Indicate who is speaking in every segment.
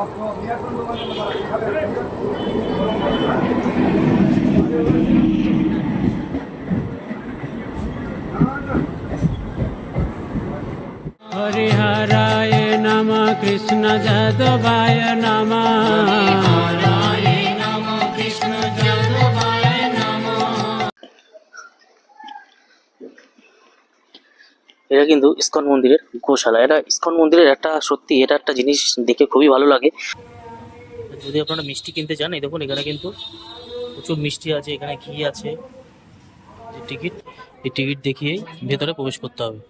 Speaker 1: हरिहराय नमः कृष्ण जादवाय नमः।
Speaker 2: এটা কিন্তু ইসকন মন্দিরের গোশালা। এটা ইসকন মন্দিরের একটা সত্যি এটা একটা জিনিস দেখে খুবই ভালো লাগে। যদি আপনারা মিষ্টি কিনতে চান, এই দেখুন এখানে কিন্তু প্রচুর মিষ্টি আছে, এখানে ঘি আছে। যে টিকিট, এই টিকিট দেখিয়েই ভেতরে প্রবেশ করতে হবে।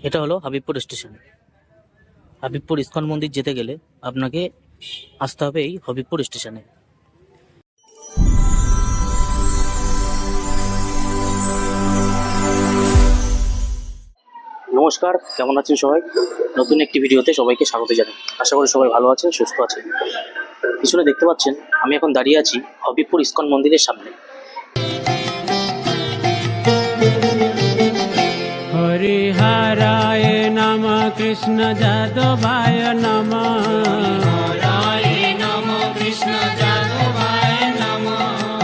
Speaker 2: এটা হলো হাবিবপুর স্টেশন। হাবিবপুর ইসকন মন্দির যেতে গেলে আপনাকে আসতে হবে এই হাবিবপুর স্টেশনে। নমস্কার, কেমন আছেন সবাই? নতুন একটি ভিডিওতে সবাইকে স্বাগত জানাই। আশা করি সবাই ভালো আছেন, সুস্থ আছেন। পিছনে দেখতে পাচ্ছেন আমি এখন দাঁড়িয়ে আছি হাবিবপুর ইসকন মন্দিরের সামনে।
Speaker 1: हरिहराय नमः कृष्ण जादवाय नमः।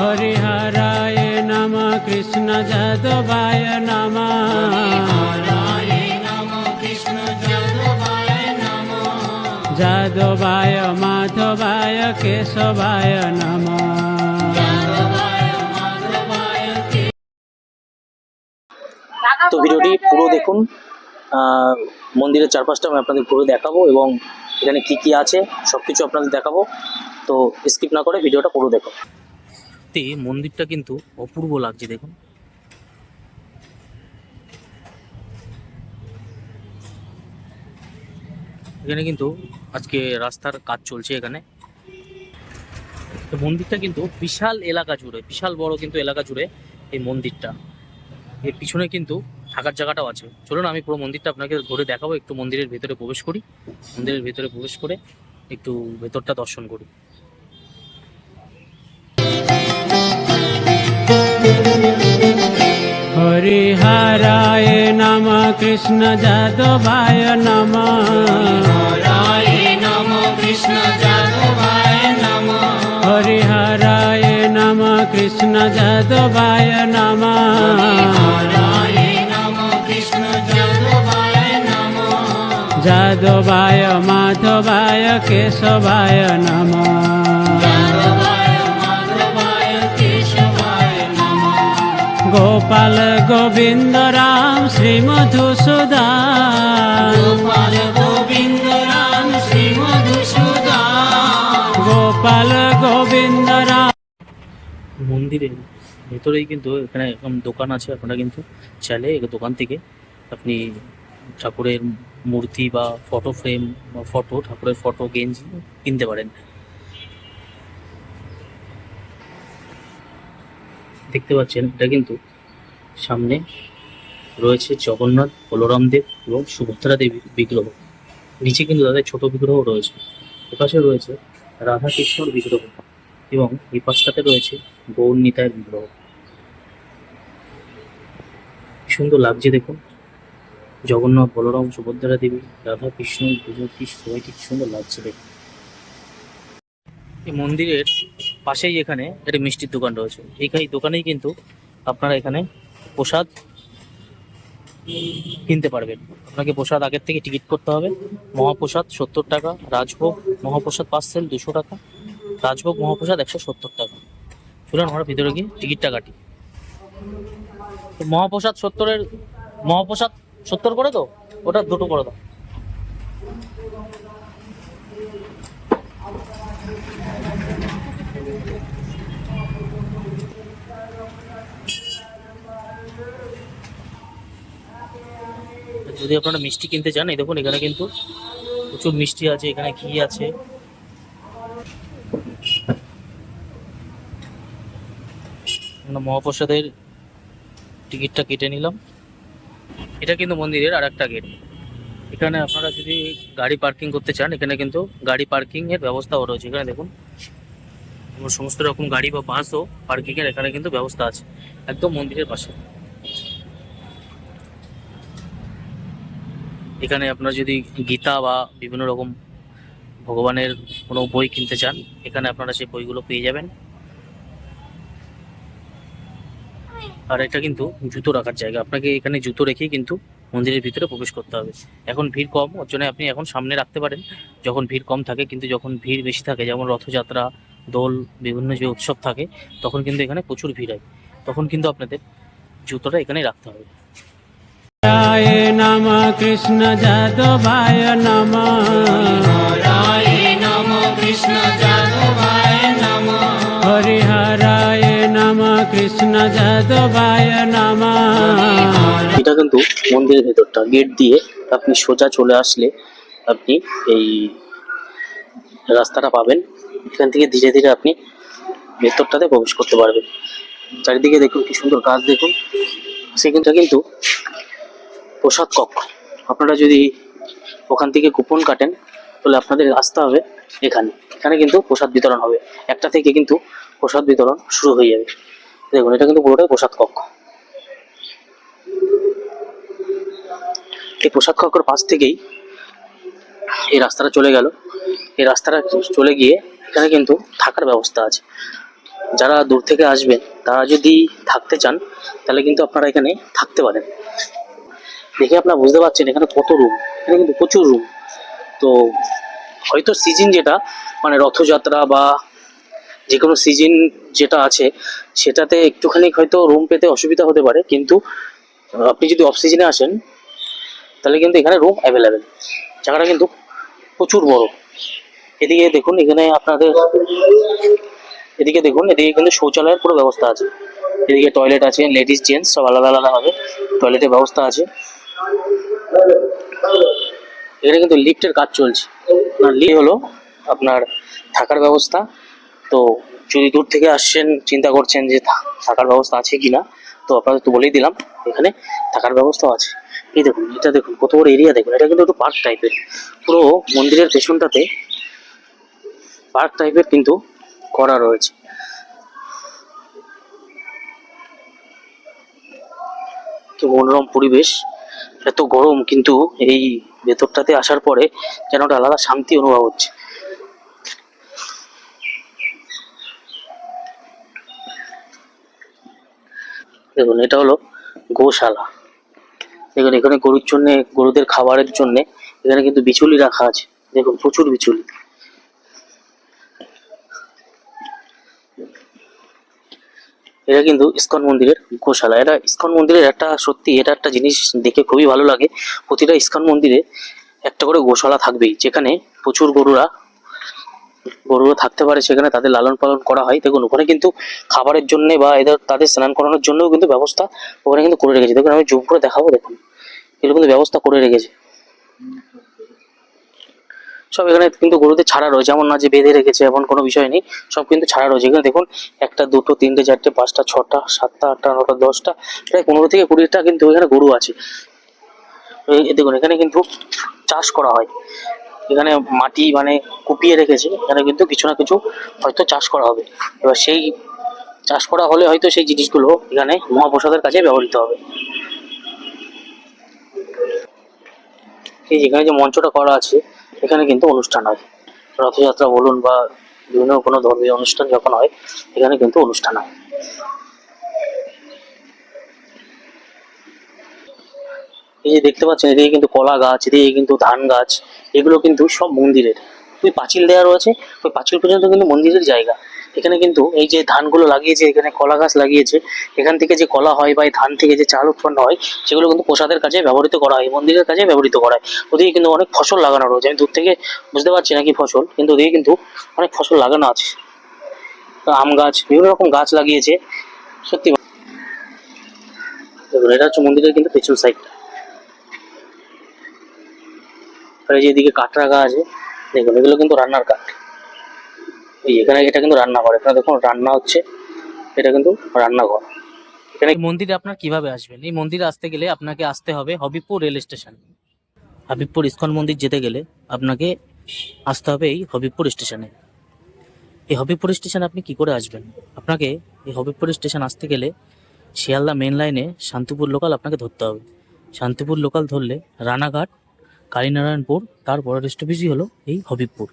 Speaker 1: हरिहराय नमः कृष्ण जादवाय नमः। जादवाय माधवाय केशवाय नमः।
Speaker 2: তো ভিডিওটি পুরো দেখুন। মন্দিরের চারপাশটা আমি আপনাদের পুরো দেখাবো এবং এখানে কি কি আছে সবকিছু আপনাদের দেখাবো। তো স্কিপ না করে ভিডিওটা পুরো দেখুন। সত্যি মন্দিরটা কিন্তু অপূর্ব লাগছে, দেখুন। এখানে কিন্তু আজকে রাস্তার কাজ চলছে এখানে। তো মন্দিরটা কিন্তু বিশাল এলাকা জুড়ে, বিশাল বড় কিন্তু এলাকা জুড়ে এই মন্দিরটা। এর পিছনে কিন্তু থাকার জায়গাটাও আছে। চলুন আমি পুরো মন্দিরটা আপনাকে ঘুরে দেখাবো। একটু মন্দিরের ভেতরে প্রবেশ করি, মন্দিরের ভেতরে প্রবেশ করে একটু ভেতরটা দর্শন করি।
Speaker 1: हरिहराय नमः कृष्ण जादवाय नमः। हरिहराय नमः कृष्ण जादवाय नमः। जादवाय माधवाय केशवाय नमः। गोपाल गोविंद राम श्री मधुसूदन। गोपाल गोविंद राम श्री मधुसूदन। गोपाल गोविंद राम।
Speaker 2: মন্দিরের ভেতরেই কিন্তু এখানে এরকম দোকান আছে। আপনারা কিন্তু চাইলে এই দোকান থেকে আপনি ঠাকুরের মূর্তি বা ফটো ফ্রেম বা ফটো, ঠাকুরের ফটো, গেঞ্জি কিনতে পারেন। দেখতে পাচ্ছেন এটা কিন্তু সামনে রয়েছে জগন্নাথ, বলরাম দেব এবং সুভদ্রা দেবীর বিগ্রহ। নিচে কিন্তু তাদের ছোট বিগ্রহ রয়েছে। এপাশে রয়েছে রাধা কৃষ্ণর বিগ্রহ এবং এই পাশটাতে রয়েছে গৌর নিতাইয়ের বিগ্রহ। সুন্দর লাগছে দেখুন। জগন্নাথ, বলরাম, সুভদ্রা দেবী, রাধা কৃষ্ণ পুজো কি সবাইকে সুন্দর লাগছে দেখুন। এই মন্দিরের পাশেই এখানে একটা মিষ্টির দোকান রয়েছে। এই দোকানেই কিন্তু আপনারা এখানে প্রসাদ কিনতে পারবেন। আপনাকে প্রসাদ আগের থেকে টিকিট করতে হবে। মহাপ্রসাদ 70 টাকা, রাজভোগ মহাপ্রসাদ পার্সেল 200 টাকা, রাজভোগ মহাপ্রসাদ 170 টাকা। চলুন আমরা ভিতরে গিয়ে টিকিটটা কাটি। তো মহাপ্রসাদ 70 করে, তো ওটা 2টো করে দাও। যদি আপনারা মিষ্টি কিনতে চান, এই দেখুন এখানে কিন্তু প্রচুর মিষ্টি আছে, এখানে ঘি আছে। মহাপ্রসাদের টিকিটটা কেটে নিলাম। এটা কিন্তু মন্দিরের আর একটা গেট। এখানে আপনারা যদি গাড়ি পার্কিং করতে চান, এখানে কিন্তু গাড়ি পার্কিং এর ব্যবস্থাও রয়েছে। এখানে দেখুন সমস্ত রকম গাড়ি বা বাসও পার্কিং এর এখানে কিন্তু ব্যবস্থা আছে, একদম মন্দিরের পাশে। এখানে আপনারা যদি গীতা বা বিভিন্ন রকম ভগবানের কোনো বই কিনতে চান, এখানে আপনারা সেই বইগুলো পেয়ে যাবেন। আর এটা কিন্তু জুতো রাখার জায়গা, আপনাকে এখানে জুতো রেখেই কিন্তু মন্দিরের ভিতরে প্রবেশ করতে হবে। এখন ভিড় কম, ওর জন্য আপনি এখন সামনে রাখতে পারেন যখন ভিড় কম থাকে, কিন্তু যখন ভিড় বেশি থাকে, যেমন রথযাত্রা, দোল, বিভিন্ন যে উৎসব থাকে, তখন কিন্তু এখানে প্রচুর ভিড় হয়, তখন কিন্তু আপনাদের জুতোটা এখানেই রাখতে হবে।
Speaker 1: রায় নম কৃষ্ণ যাদবায় নম
Speaker 3: রায় নম কৃষ্ণ যাদবায় নম
Speaker 1: হরিহরায় নম কৃষ্ণ যাদবায় নম।
Speaker 2: এটা কিন্তু মন্দিরের ভেতরটা, গেট দিয়ে আপনি সোজা চলে আসলে আপনি এই রাস্তাটা পাবেন। এখান থেকে ধীরে ধীরে আপনি ভেতরটাতে প্রবেশ করতে পারবেন। চারিদিকে দেখুন কি সুন্দর গাছ, দেখুন সেখানটা কিন্তু প্রসাদ কক্ষ। আপনারা যদি ওখান থেকে কুপন কাটেন তাহলে আপনাদের আসতে হবে এখানে। এখানে কিন্তু প্রসাদ বিতরণ হবে, একটা থেকে কিন্তু প্রসাদ বিতরণ শুরু হয়ে যাবে। দেখুন এটা কিন্তু পুরোটাই প্রসাদ কক্ষ। এই প্রসাদ কক্ষের পাশ থেকেই এই রাস্তাটা চলে গেল। এই রাস্তাটা চলে গিয়ে এখানে কিন্তু থাকার ব্যবস্থা আছে। যারা দূর থেকে আসবেন তারা যদি থাকতে চান তাহলে কিন্তু আপনারা এখানে থাকতে পারেন। দেখে আপনারা বুঝতে পারছেন এখানে কত রুম, এখানে কিন্তু প্রচুর রুম। তো হয়তো সিজন যেটা মানে রথযাত্রা বা যে কোনো সিজন যেটা আছে সেটাতে একটুখানি হয়তো রুম পেতে অসুবিধা হতে পারে, কিন্তু আপনি যদি অফ সিজনে আসেন তাহলে কিন্তু এখানে রুম অ্যাভেলেবেল। জায়গাটা কিন্তু প্রচুর বড়। এদিকে দেখুন, এখানে আপনাদের এদিকে দেখুন, এদিকে কিন্তু শৌচালয়ের পুরো ব্যবস্থা আছে। এদিকে টয়লেট আছে, লেডিস জেন্টস সব আলাদা আলাদা হবে, টয়লেটের ব্যবস্থা আছে। এখানে কিন্তু লিফটের কাজ চলছে। লিফট হলো আপনার থাকার ব্যবস্থা। তো যদি দূর থেকে আসছেন, চিন্তা করছেন যে থাকার ব্যবস্থা আছে কিনা, তো আপনাদের তো বলেই দিলাম এখানে থাকার ব্যবস্থাও আছে। এই দেখুন, এটা দেখুন কত বড় এরিয়া, দেখুন এটা কিন্তু একটু পার্ক টাইপের। পুরো মন্দিরের পেছনটাতে পার্ক টাইপের কিন্তু করা রয়েছে। কি মনোরম পরিবেশ, এত গরম কিন্তু এই ভেতরটাতে আসার পরে যেন একটা আলাদা শান্তি অনুভব হচ্ছে। দেখুন এটা হলো গোশালা। দেখুন এখানে গরুর জন্য, গরুদের খাবারের জন্য এখানে কিন্তু বিচুলি রাখা আছে। দেখুন প্রচুর বিচুলি। এটা কিন্তু ইসকন মন্দিরের গোশালা। এটা ইসকন মন্দিরের একটা সত্যি, এটা একটা জিনিস দেখে খুবই ভালো লাগে। প্রতিটা ইসকন মন্দিরে একটা করে গোশালা থাকবেই, যেখানে প্রচুর গরুরা থাকতে পারে, সেখানে তাদের লালন পালন করা হয়। দেখুন ওখানে কিন্তু খাবারের জন্য বা এদের তাদের স্নান করানোর জন্যও কিন্তু ব্যবস্থা ওখানে কিন্তু করে রেখেছে। দেখুন আমি জুম করে দেখাবো, দেখুন এগুলো কিন্তু ব্যবস্থা করে রেখেছে সব। এখানে কিন্তু গরুদের ছাড়া রয়েছে, এমন না যে বেঁধে রেখেছে, এমন কোনো বিষয় নেই, সব কিন্তু ছাড়া রয়েছে। এখানে দেখুন একটা, দুটো, তিনটে, চারটে, পাঁচটা, ছটা, সাতটা, আটটা, নটা, 10টা, প্রায় 15 থেকে 20টা কিন্তু এখানে গরু আছে। দেখুন এখানে কিন্তু চাষ করা হয়। এখানে মাটি মানে কুপিয়ে রেখেছে, এখানে কিন্তু কিছু না কিছু হয়তো চাষ করা হবে। এবার সেই চাষ করা হলে হয়তো সেই জিনিসগুলো এখানে মহাপ্রসাদের কাছে ব্যবহৃত হবে। এই যেখানে যে মঞ্চটা করা আছে এখানে কিন্তু অনুষ্ঠান হয়, রথযাত্রা বলুন বা বিভিন্ন কোনো ধর্মীয় অনুষ্ঠান যখন হয় এখানে কিন্তু অনুষ্ঠান হয়। এই যে দেখতে পাচ্ছেন এদিকে কিন্তু কলা গাছ, এদিকে কিন্তু ধান গাছ, এগুলো কিন্তু সব মন্দিরের। ওই পাঁচিল দেওয়া রয়েছে, ওই পাঁচিল পর্যন্ত কিন্তু মন্দিরের জায়গা। এখানে কিন্তু এই যে ধানগুলো লাগিয়েছে, এখানে কলা গাছ লাগিয়েছে, এখান থেকে যে কলা হয় বা এই ধান থেকে যে চাল উৎপন্ন হয় সেগুলো কিন্তু প্রসাদের কাজে ব্যবহৃত করা হয়, মন্দিরের কাজে ব্যবহৃত করা হয়। ওদিকে কিন্তু অনেক ফসল লাগানো রয়েছে, আমি দূর থেকে বুঝতে পারছি না কি ফসল, কিন্তু ওদিকে কিন্তু অনেক ফসল লাগানো আছে। আম গাছ, বিভিন্ন রকম গাছ লাগিয়েছে সত্যি। দেখুন এটা হচ্ছে মন্দিরের কিন্তু পেছন সাইড। আর এই যে এদিকে কাঠ রাখা আছে, দেখুন এগুলো কিন্তু রান্নার কাঠ। এই এখানে এটা কিন্তু রান্নাঘর, এখানে দেখুন রান্না হচ্ছে, এটা কিন্তু রান্নাঘর। এখানে মন্দিরে আপনার কিভাবে আসবেন? এই মন্দিরে আসতে গেলে আপনাকে আসতে হবে Habibpur rail station. Habibpur ISKCON মন্দির যেতে গেলে আপনাকে আসতে হবে এই হবিবপুর স্টেশনে। এই হবিবপুর স্টেশন আপনি কি করে আসবেন? আপনাকে এই হবিবপুর স্টেশন আসতে গেলে শিয়ালদা মেন লাইনে শান্তিপুর লোকাল আপনাকে ধরতে হবে। শান্তিপুর লোকাল ধরলে রানাঘাট কালীনারায়ণপুর, তার পরের স্টপেজই হলো এই হবিবপুর।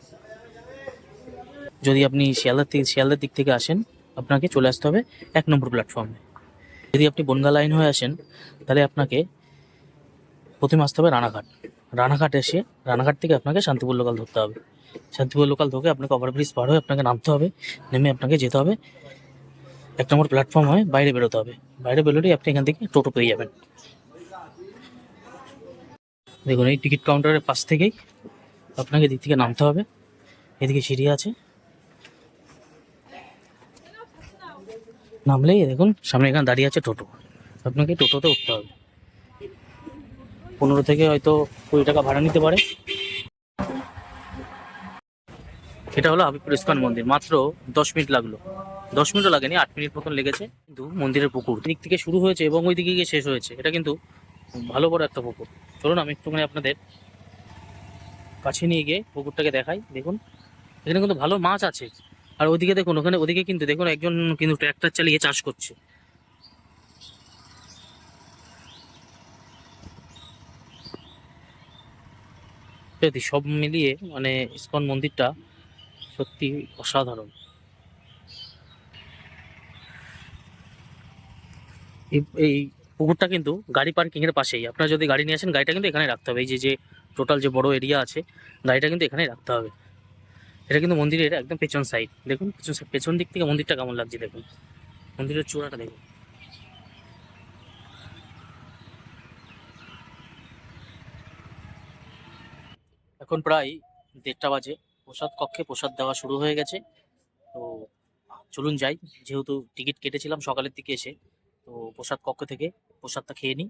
Speaker 2: যদি আপনি শিয়ালদার দিক থেকে আসেন, আপনাকে চলে আসতে হবে 1 নম্বর প্ল্যাটফর্মে। যদি আপনি বনগা লাইন হয়ে আসেন, তাহলে আপনাকে প্রথমে আসতে হবে রানাঘাট। রানাঘাট এসে রানাঘাট থেকে আপনাকে শান্তিপুর লোকাল ধরতে হবে। শান্তিপুর লোকাল ধরে আপনাকে ওভারব্রিজ পার হয়ে আপনাকে নামতে হবে, নেমে আপনাকে যেতে হবে 1 নম্বর প্ল্যাটফর্ম হয়ে বাইরে বেরোতে হবে। বাইরে বেরোলেই আপনি এখান থেকে টোটো পেয়ে যাবেন। দেখুন, এই টিকিট কাউন্টারের পাশ থেকেই আপনাকে এদিক থেকে নামতে হবে। এদিকে সিঁড়ি আছে, নামলেই দেখুন সামনে এখানে দাঁড়িয়ে আছে টোটো। আপনাকে টোটোতে উঠতে হবে। 15 থেকে হয়তো 20 টাকা ভাড়া নিতে পারে। এটা হলো হবিবপুর ইস্কন মন্দির। মাত্র 10 মিনিট লাগলো, 10 মিনিটও লাগেনি, 8 মিনিট মতন লেগেছে। কিন্তু মন্দিরের পুকুর দিক থেকে শুরু হয়েছে এবং ওই দিকে গিয়ে শেষ হয়েছে। এটা কিন্তু ভালো বড় একটা পুকুর। চলুন আমি একটুখানি আপনাদের কাছে নিয়ে গিয়ে পুকুরটাকে দেখাই। দেখুন, এখানে কিন্তু ভালো মাছ আছে। আর ওদিকে দেখুন, ওদিকে কিন্তু দেখুন একজন কিন্তু ট্র্যাক্টর চালিয়ে চাষ করছে। সত্যি সব মিলিয়ে মানে ইস্কন মন্দিরটা সত্যি অসাধারণ। এই পুকুরটা কিন্তু গাড়ি পার্কিং এর পাশেই। আপনারা যদি গাড়ি নিয়ে আসেন, গাড়িটা কিন্তু এখানে রাখতে হবে। এই যে টোটাল যে বড় এরিয়া আছে, গাড়িটা কিন্তু এখানে রাখতে হবে। এটা কিন্তু মন্দিরের একদম পেছন সাইড। দেখুন পেছন দিক থেকে মন্দিরটা কেমন লাগছে। দেখুন মন্দিরের চূড়াটা দেখুন। এখন প্রায় 1:30 বাজে। প্রসাদ কক্ষে প্রসাদ দেওয়া শুরু হয়ে গেছে। তো চলুন যাই, যেহেতু টিকিট কেটেছিলাম সকালের দিকে এসে, তো প্রসাদ কক্ষ থেকে প্রসাদটা খেয়ে নিই।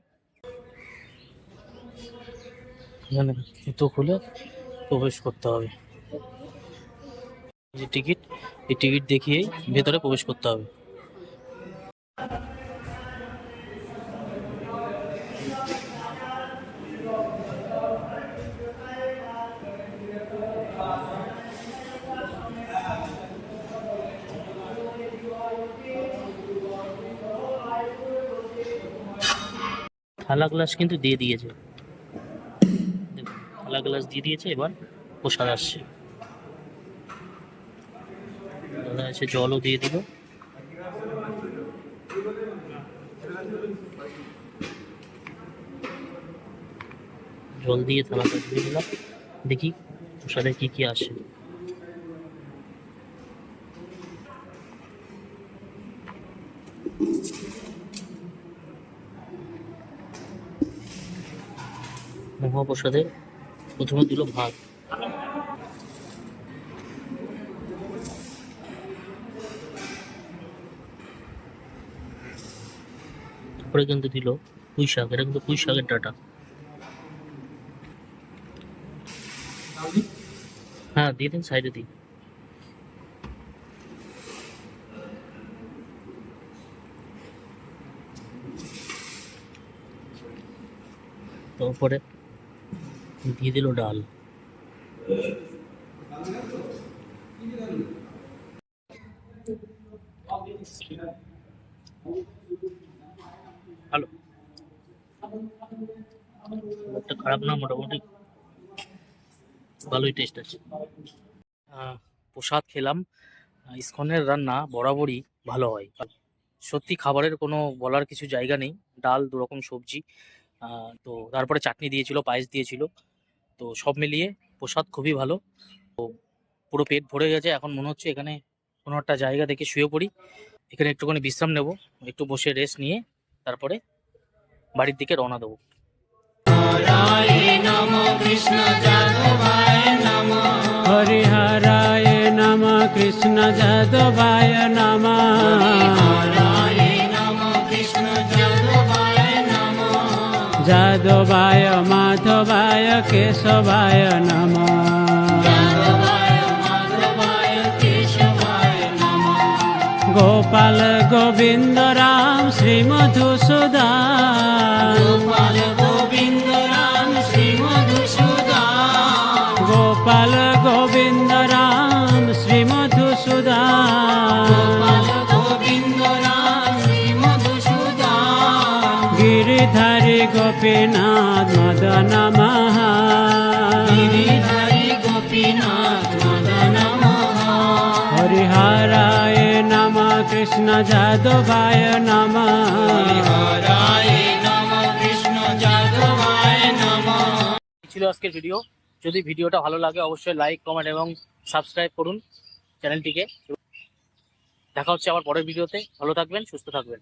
Speaker 2: এখানে জুতো খুলে প্রবেশ করতে হবে। যে টিকিট, এই টিকিট দেখিয়েই ভেতরে প্রবেশ করতে হবে। থালা গ্লাস কিন্তু দিয়ে দিয়েছে, দেখুন থালা গ্লাস দিয়ে দিয়েছে। এবার প্রসাদ আসছে, দাদা এসে জলও দিয়ে দিল। জল দিয়ে থালাটা দিয়ে দিলাম। দেখি প্রসাদে কি কি আসে। মহাপ্রসাদে প্রথমে দিল ভাত, তারপরে কিন্তু দিল পুঁই শাক। এটা কিন্তু পুঁই শাকের ডাটা। হ্যাঁ দিয়ে দিন, সাইডে দিন। তারপরে দিয়ে দিল ডাল। ভালো, একটা খারাপ না, মোটামুটি ভালোই টেস্ট আছে। প্রসাদ খেলাম। ইস্কনের রান্না বরাবরই ভালো হয়। সত্যি খাবারের কোনো বলার কিছু জায়গা নেই। ডাল, 2 রকম সবজি, তো তারপরে চাটনি দিয়েছিল, পায়েস দিয়েছিল। তো সব মিলিয়ে প্রসাদ খুবই ভালো। তো পুরো পেট ভরে গেছে। এখন মনে হচ্ছে এখানে কোনো একটা জায়গা দেখে শুয়ে পড়ি। এখানে একটুখানি বিশ্রাম নেব, একটু বসে রেস্ট নিয়ে তারপরে বাড়ির দিকে রওনা দেবো।
Speaker 1: হরিহরায় নমঃ কৃষ্ণ যাদবায় নমঃ। যাদবায় মাধবায় কেশবায় নমঃ। গোপাল গোবিন্দ রাম শ্রী মধুসূদন। গোপাল গোবিন্দ রাম শ্রী মধুসূদন। গিরিধারী গোপীনাথ মদন মহা
Speaker 3: গিরিধারী গোপীনাথ মদন মহা
Speaker 1: হরিহরায় নম কৃষ্ণ যাদবায় নম
Speaker 3: হরিহরায় নমঃ কৃষ্ণ যাদবায় নমঃ।
Speaker 2: ছিল আজকের ভিডিও। যদি ভিডিওটা ভালো লাগে অবশ্যই লাইক কমেন্ট এবং সাবস্ক্রাইব করুন চ্যানেলটিকে। দেখা হচ্ছে আবার পরের ভিডিওতে। ভালো থাকবেন, সুস্থ থাকবেন।